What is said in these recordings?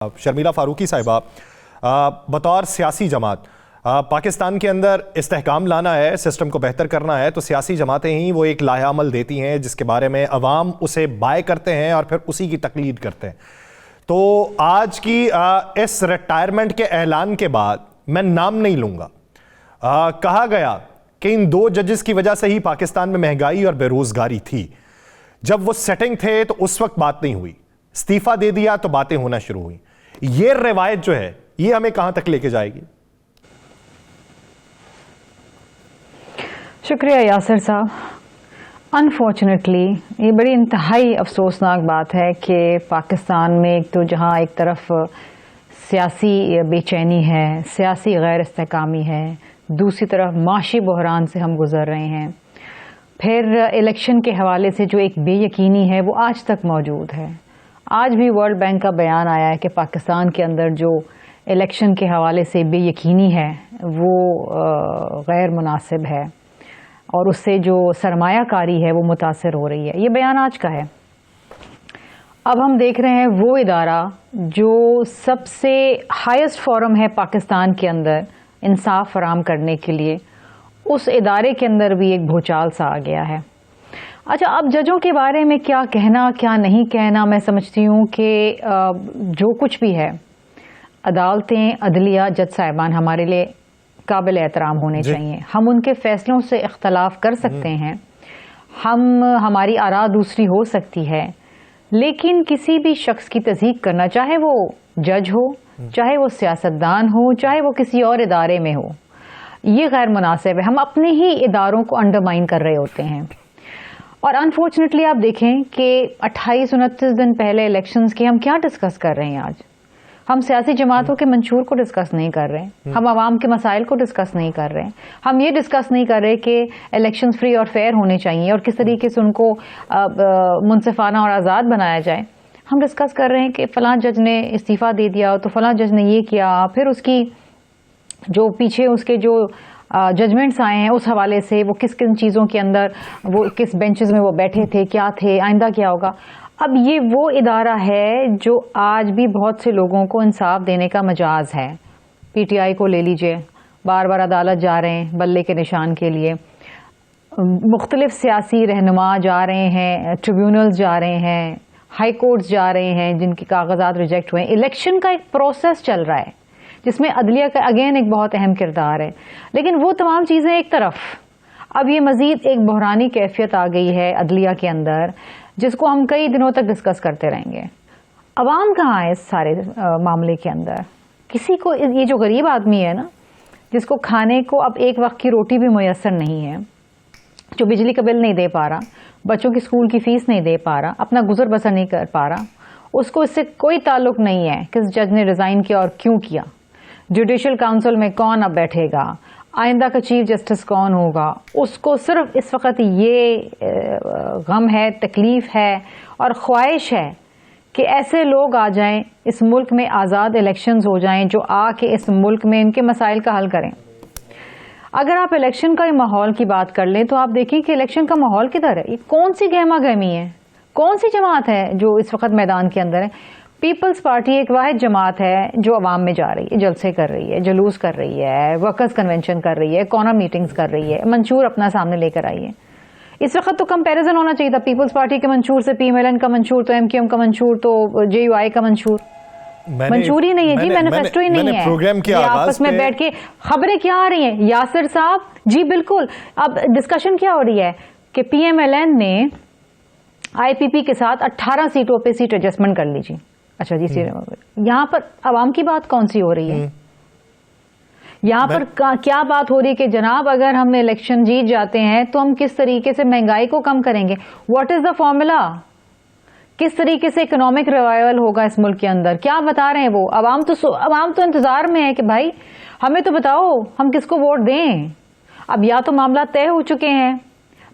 शर्मिला फारूकी साहिबा, बतौर सियासी जमात पाकिस्तान के अंदर इस्तेहकाम लाना है, सिस्टम को बेहतर करना है, तो सियासी जमातें ही वो एक लाहे अमल देती हैं जिसके बारे में अवाम उसे बाय करते हैं और फिर उसी की तकलीद करते हैं। तो आज की इस रिटायरमेंट के ऐलान के बाद, मैं नाम नहीं लूँगा, कहा गया कि इन दो जजेस की वजह से ही पाकिस्तान में महंगाई और बेरोज़गारी थी। जब वो सेटिंग थे तो उस वक्त बात नहीं हुई, इस्तीफा दे दिया तो बातें होना शुरू हुई। ये रिवायत जो है ये हमें कहां तक लेके जाएगी? शुक्रिया यासिर साहब। अनफॉर्चुनेटली ये बड़ी इंतहाई अफसोसनाक बात है कि पाकिस्तान में एक तो जहां एक तरफ सियासी बेचैनी है, सियासी गैर इस्तेहकामी है, दूसरी तरफ माशी बहरान से हम गुजर रहे हैं। फिर इलेक्शन के हवाले से जो एक बेयकीनी है वो आज तक मौजूद है। आज भी वर्ल्ड बैंक का बयान आया है कि पाकिस्तान के अंदर जो इलेक्शन के हवाले से बेयकीनी है वो गैर मुनासिब है और उससे जो सरमायाकारी है वो मुतासर हो रही है। ये बयान आज का है। अब हम देख रहे हैं वो इदारा जो सबसे हाईएस्ट फोरम है पाकिस्तान के अंदर इंसाफ फराहम करने के लिए, उस इदारे के अंदर भी एक भूचाल सा आ गया है। अच्छा, अब जजों के बारे में क्या कहना क्या नहीं कहना, मैं समझती हूँ कि जो कुछ भी है, अदालतें, अदलिया, जज साहिबान हमारे लिए काबिल एहतराम होने चाहिए। हम उनके फैसलों से इख्तलाफ कर सकते हैं, हमारी आरा दूसरी हो सकती है, लेकिन किसी भी शख्स की तज़दीक करना, चाहे वो जज हो, चाहे वो सियासतदान हो, चाहे वो किसी और इदारे में हो, ये गैर मुनासिब है। हम अपने ही इदारों को अंडरमाइन कर रहे होते हैं। और अनफॉर्चुनेटली आप देखें कि 28-29 दिन पहले इलेक्शंस के हम क्या डिस्कस कर रहे हैं आज? हम सियासी जमातों के मंशूर को डिस्कस नहीं कर रहे, हम आवाम के मसाइल को डिस्कस नहीं कर रहे, हम ये डिस्कस नहीं कर रहे कि इलेक्शंस फ्री और फेयर होने चाहिए और किस तरीके से उनको मुनसिफाना और आज़ाद बनाया जाए। हम डिस्कस कर रहे हैं कि फ़लाँ जज ने इस्तीफ़ा दे दिया तो फ़लाँ जज ने ये किया, फिर उसकी जो पीछे उसके जो जजमेंट्स आए हैं उस हवाले से वो किस किन चीज़ों के अंदर, वो किस बेंचेस में वो बैठे थे, क्या थे, आइंदा क्या होगा। अब ये वो इदारा है जो आज भी बहुत से लोगों को इंसाफ देने का मजाज है। पीटीआई को ले लीजिए, बार बार अदालत जा रहे हैं बल्ले के निशान के लिए, मुख्तलिफ सियासी रहनुमा जा रहे हैं, ट्रिब्यूनल्स जा रहे हैं, हाई कोर्ट्स जा रहे हैं जिनके कागजात रिजेक्ट हुए। इलेक्शन का एक प्रोसेस चल रहा है जिसमें अदलिया का अगेन एक बहुत अहम किरदार है। लेकिन वो तमाम चीज़ें एक तरफ, अब ये मज़ीद एक बहरानी कैफियत आ गई है अदलिया के अंदर जिसको हम कई दिनों तक डिस्कस करते रहेंगे। अवाम कहाँ है इस सारे मामले के अंदर? किसी को, ये जो गरीब आदमी है ना, जिसको खाने को अब एक वक्त की रोटी भी मुयस्सर नहीं है, जो बिजली का बिल नहीं दे पा रहा, बच्चों की स्कूल की फ़ीस नहीं दे पा रहा, अपना गुजर बसर नहीं कर पा रहा, उसको इससे कोई ताल्लुक नहीं है किस जज ने रिज़ाइन किया और क्यों किया, जुडिशल काउंसिल में कौन अब बैठेगा, आइंदा का चीफ जस्टिस कौन होगा, उसको सिर्फ इस वक्त ये गम है, तकलीफ है और ख्वाहिश है कि ऐसे लोग आ जाएं इस मुल्क में, आज़ाद इलेक्शंस हो जाएं जो आके इस मुल्क में इनके मसाइल का हल करें। अगर आप इलेक्शन का माहौल की बात कर लें तो आप देखें कि इलेक्शन का माहौल किधर है, ये कौन सी गहमा गहमी है, कौन सी जमात है जो इस वक्त मैदान के अंदर है? पीपल्स पार्टी एक वाहिद जमात है जो अवाम में जा रही है, जलसे कर रही है, जुलूस कर रही है, वर्कर्स कन्वेंशन कर रही है, कॉर्नर मीटिंग्स कर रही है, मंशूर अपना सामने लेकर आई है। इस वक्त तो कंपैरिजन होना चाहिए था पीपल्स पार्टी के मंशूर से, पीएमएलएन का मंशूर तो एमक्यूएम का मंशूर तो जेयूआई का मंशूर। मंशूर ही नहीं है जी, मैनिफेस्टो ही नहीं है। प्रोग्राम के आपस में बैठ के खबरें क्या आ रही हैं यासिर साहब जी? बिल्कुल। अब डिस्कशन क्या हो रही है कि पीएमएलएन ने आईपीपी के साथ 18 सीटों पे सीट एडजस्टमेंट कर लीजिए। अच्छा जी, यहाँ पर आवाम की बात कौन सी हो रही है? यहाँ पर क्या बात हो रही है कि जनाब अगर हम इलेक्शन जीत जाते हैं तो हम किस तरीके से महंगाई को कम करेंगे, व्हाट इज द फॉर्मूला, किस तरीके से इकोनॉमिक रिवाइवल होगा इस मुल्क के अंदर, क्या बता रहे हैं वो? अवाम तो इंतजार में है कि भाई हमें तो बताओ हम किसको वोट दें। अब या तो मामला तय हो चुके हैं,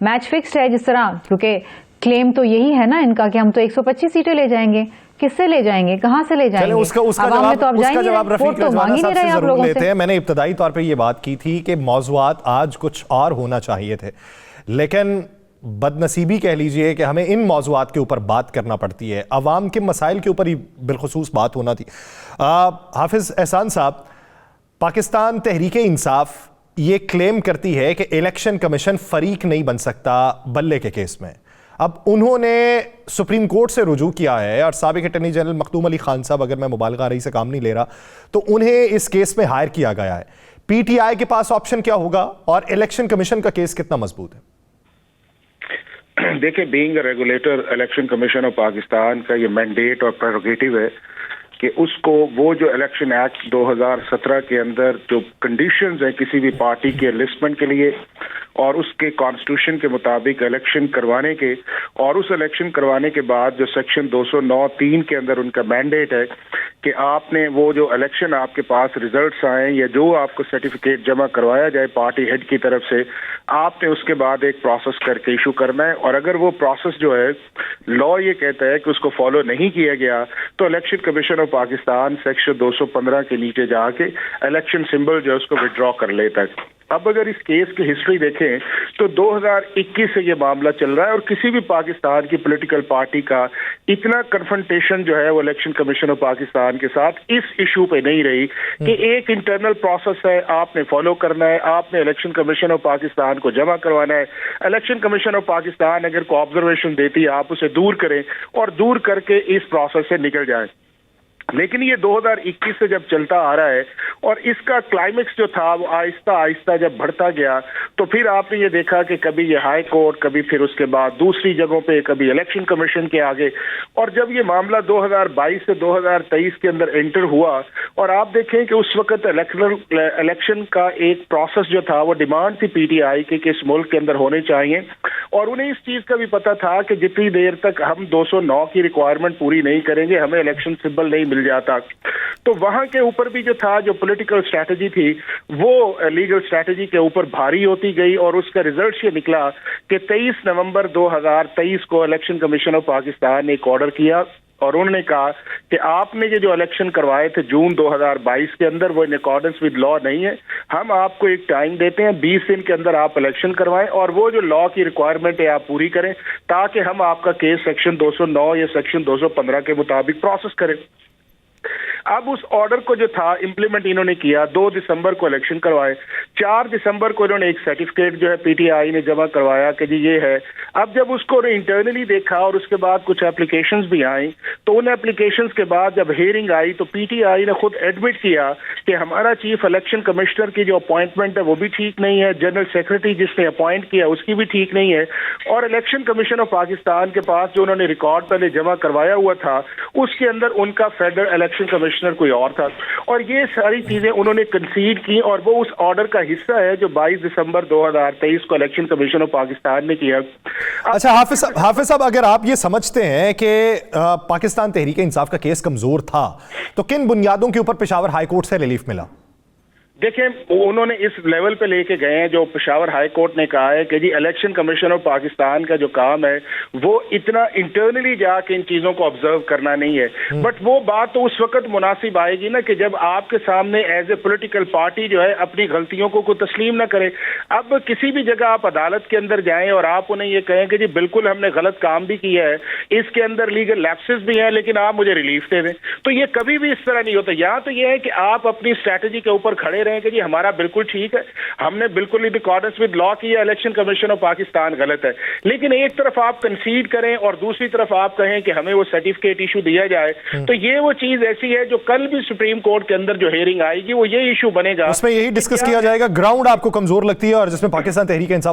मैच फिक्स्ड है जिस तरह, क्योंकि क्लेम तो यही है ना इनका कि हम तो 125 सीटें ले जाएंगे। किससे ले जाएंगे, कहां से ले जाएंगे? उसका जवाब रफीक रज़वाना साहब से जरूर लेते हैं। मैंने इब्तदाई तौर पे ये बात की थी कि मौज़ूआत आज कुछ और होना चाहिए थे, लेकिन बदनसीबी कह लीजिए कि हमें इन मौज़ूआत के ऊपर बात करना पड़ती है, अवाम के मसाइल के ऊपर ही बिलखुसूस बात होना थी। हाफिज़ एहसान साहब, पाकिस्तान तहरीक इंसाफ ये क्लेम करती है कि इलेक्शन कमीशन फरीक नहीं बन सकता बल्ले के केस में। अब उन्होंने सुप्रीम कोर्ट से रुजू किया है और साबिक अटॉर्नी जनरल मखदूम अली खान साहब, अगर मैं मुबालगा रही से काम नहीं ले रहा, तो उन्हें इस केस में हायर किया गया है। पीटीआई के पास ऑप्शन क्या होगा और इलेक्शन कमीशन का केस कितना मजबूत है? देखिए, being a regulator, election commission of Pakistan का ये मैंडेट और प्रेरोगेटिव है कि उसको वो जो इलेक्शन एक्ट 2017 के अंदर जो कंडीशंस है किसी भी पार्टी के एनलिस्टमेंट के लिए और उसके कॉन्स्टिट्यूशन के मुताबिक इलेक्शन करवाने के, और उस इलेक्शन करवाने के बाद जो सेक्शन 209(3) के अंदर उनका मैंडेट है कि आपने वो जो इलेक्शन आपके पास रिजल्ट्स आए या जो आपको सर्टिफिकेट जमा करवाया जाए पार्टी हेड की तरफ से, आपने उसके बाद एक प्रोसेस करके इशू करना है। और अगर वो प्रोसेस जो है लॉ ये कहता है कि उसको फॉलो नहीं किया गया तो election commission of Pakistan section 215 के नीचे जाके इलेक्शन सिंबल जो है उसको विड्रॉ कर लेता है। अब अगर इस केस की हिस्ट्री देखें तो 2021 से ये मामला चल रहा है और किसी भी पाकिस्तान की पॉलिटिकल पार्टी का इतना कन्फ्रंटेशन जो है वो इलेक्शन कमीशन ऑफ पाकिस्तान के साथ इस इशू पे नहीं रही कि एक इंटरनल प्रोसेस है, आपने फॉलो करना है, आपने इलेक्शन कमीशन ऑफ पाकिस्तान को जमा करवाना है। इलेक्शन कमीशन ऑफ पाकिस्तान अगर कोई ऑब्जर्वेशन देती है आप उसे दूर करें और दूर करके इस प्रोसेस से निकल जाएं। लेकिन ये 2021 से जब चलता आ रहा है और इसका क्लाइमेक्स जो था वो आहिस्ता आहिस्ता जब बढ़ता गया तो फिर आपने ये देखा कि कभी ये हाई कोर्ट, कभी फिर उसके बाद दूसरी जगहों पे, कभी इलेक्शन कमीशन के आगे, और जब ये मामला 2022 से 2023 के अंदर एंटर हुआ और आप देखें कि उस वक्त इलेक्शन का एक प्रोसेस जो था वो डिमांड थी पीटीआई की कि इस मुल्क के अंदर होने चाहिए, और उन्हें इस चीज का भी पता था कि जितनी देर तक हम 209 की रिक्वायरमेंट पूरी नहीं करेंगे हमें इलेक्शन सिंबल नहीं मिल जाता। तो वहां के ऊपर भी जो था, जो पॉलिटिकल स्ट्रैटेजी थी वो लीगल स्ट्रैटेजी के ऊपर भारी होती गई और उसका रिजल्ट ये निकला कि 23 नवंबर 2023 को इलेक्शन कमीशन ऑफ पाकिस्तान ने एक ऑर्डर किया और उन्होंने कहा कि आपने ये जो इलेक्शन करवाए थे जून 2022 के अंदर वो इन अकॉर्डेंस विद लॉ नहीं है, हम आपको एक टाइम देते हैं 20 दिन के अंदर आप इलेक्शन करवाएं और वो जो लॉ की रिक्वायरमेंट है आप पूरी करें ताकि हम आपका केस सेक्शन 209 या सेक्शन 215 के मुताबिक प्रोसेस करें। अब उस ऑर्डर को जो था इंप्लीमेंट इन्होंने किया, 2 दिसंबर को इलेक्शन करवाए, 4 दिसंबर को इन्होंने एक सर्टिफिकेट जो है पीटीआई ने जमा करवाया कि जी ये है। अब जब उसको इंटरनली देखा और उसके बाद कुछ एप्लीकेशंस भी आई तो उन एप्लीकेशंस के बाद जब हियरिंग आई तो पीटीआई ने खुद एडमिट किया कि हमारा चीफ इलेक्शन कमिश्नर की जो अपॉइंटमेंट है वो भी ठीक नहीं है, जनरल सेक्रेटरी जिसने अपॉइंट किया उसकी भी ठीक नहीं है, और इलेक्शन कमीशन ऑफ पाकिस्तान के पास जो उन्होंने रिकॉर्ड पहले जमा करवाया हुआ था उसके अंदर उनका फेडरल इलेक्शन कमिश्नर कोई और था। और ये सारी चीजें उन्होंने कंसीड की और वो उस ऑर्डर का हिस्सा है जो 22 दिसंबर 2023 को इलेक्शन कमीशन ऑफ पाकिस्तान ने किया। अच्छा हाफिज साहब, अगर आप ये समझते हैं कि पाकिस्तान तहरीक इंसाफ का केस कमजोर था तो किन बुनियादों के ऊपर पेशावर हाई कोर्ट से रिलीफ मिला? देखें, उन्होंने इस लेवल पे लेके गए हैं जो पेशावर हाई कोर्ट ने कहा है कि जी इलेक्शन कमीशन ऑफ पाकिस्तान का जो काम है वो इतना इंटरनली जाके इन चीजों को ऑब्जर्व करना नहीं है। बट वो बात तो उस वक्त मुनासिब आएगी ना कि जब आपके सामने एज ए पॉलिटिकल पार्टी जो है अपनी गलतियों को तस्लीम ना करे। अब किसी भी जगह आप अदालत के अंदर जाएं और आप उन्हें ये कहें कि जी बिल्कुल हमने गलत काम भी किया है, इसके अंदर लीगल लैप्सेस भी हैं, लेकिन आप मुझे रिलीफ दे दें, तो ये कभी भी इस तरह नहीं होता। यहाँ तो ये है कि आप अपनी स्ट्रैटेजी के ऊपर खड़े रहें कि जी हमारा बिल्कुल ठीक है, हमने बिल्कुल इन अकॉर्डेंस विद लॉ किया, इलेक्शन कमीशन ऑफ पाकिस्तान गलत है। लेकिन एक तरफ आप कंसीड करें और दूसरी तरफ आप कहें कि हमें वो सर्टिफिकेट इशू दिया जाए, तो ये वो चीज ऐसी है जो कल भी सुप्रीम कोर्ट के अंदर जो हियरिंग आएगी वो ये इशू बनेगा, उसमें यही डिस्कस किया जाएगा। ग्राउंड आपको कमजोर लगती है और जिसमें पाकिस्तान तहरीक इंसाफ